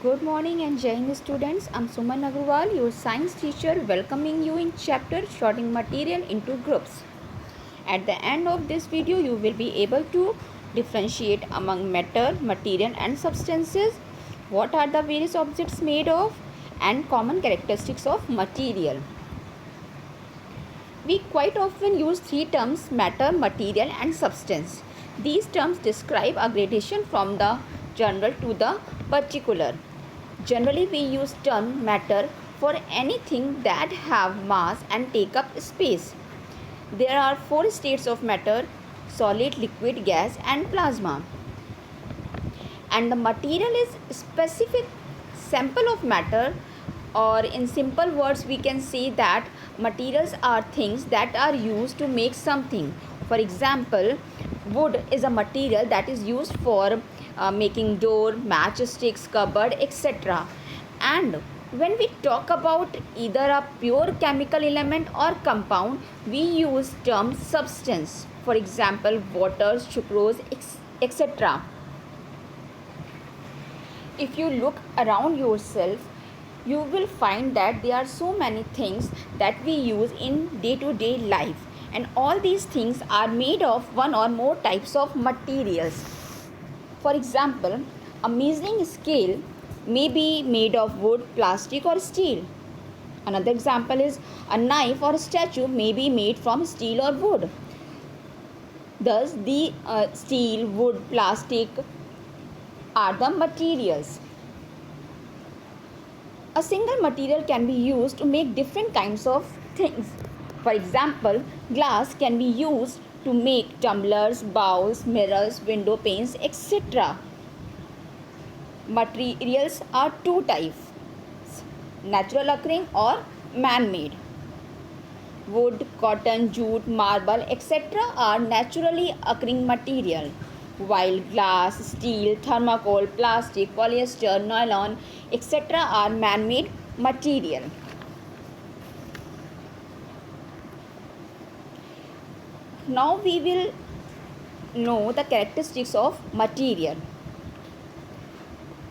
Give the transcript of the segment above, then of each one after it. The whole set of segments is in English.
Good morning and Jai Hind students. I'm Suman Agarwal, your science teacher, welcoming you in chapter sorting material into groups. At the end of this video, you will be able to differentiate among matter, material and substances. What are the various objects made of and common characteristics of material. We quite often use three terms: matter, material and substance. These terms describe a gradation from the general to the particular. Generally, we use term matter for anything that have mass and take up space. There are four states of matter: solid, liquid, gas and plasma. And the material is specific sample of matter, or in simple words we can say that materials are things that are used to make something. For example, wood is a material that is used for making door, matchsticks, cupboard, etc. And when we talk about either a pure chemical element or compound, we use term substance. For example, water, sucrose, etc. If you look around yourself, you will find that there are so many things that we use in day-to-day life, and all these things are made of one or more types of materials. For example, a measuring scale may be made of wood, plastic or steel. Another example is a knife or a statue may be made from steel or wood. Thus, the steel, wood, plastic are the materials. A single material can be used to make different kinds of things. For example, glass can be used to make tumblers, bowls, mirrors, window panes, etc. Materials are two types: natural occurring or man-made. Wood, cotton, jute, marble, etc. are naturally occurring material, while glass, steel, thermocol, plastic, polyester, nylon, etc. are man-made material. Now we will know the characteristics of material.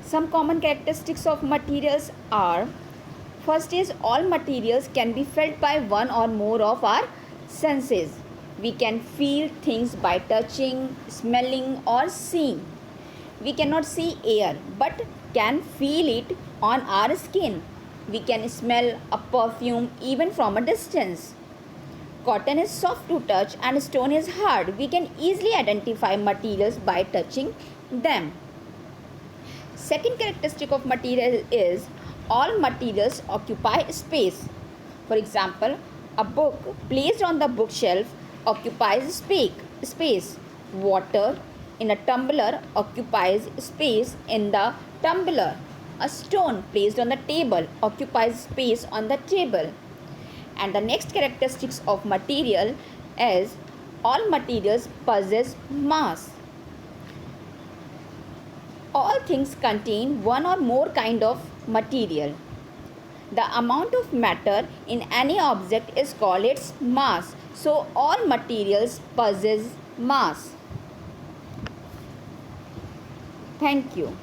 Some common characteristics of materials are: first is, all materials can be felt by one or more of our senses. We can feel things by touching, smelling or seeing. We cannot see air but can feel it on our skin. We can smell a perfume even from a distance. Cotton is soft to touch and stone is hard. We can easily identify materials by touching them. Second characteristic of material is, all materials occupy space. For example, a book placed on the bookshelf occupies space. Water in a tumbler occupies space in the tumbler. A stone placed on the table occupies space on the table. And the next characteristics of material is, all materials possess mass. All things contain one or more kind of material. The amount of matter in any object is called its mass. So all materials possess mass. Thank you.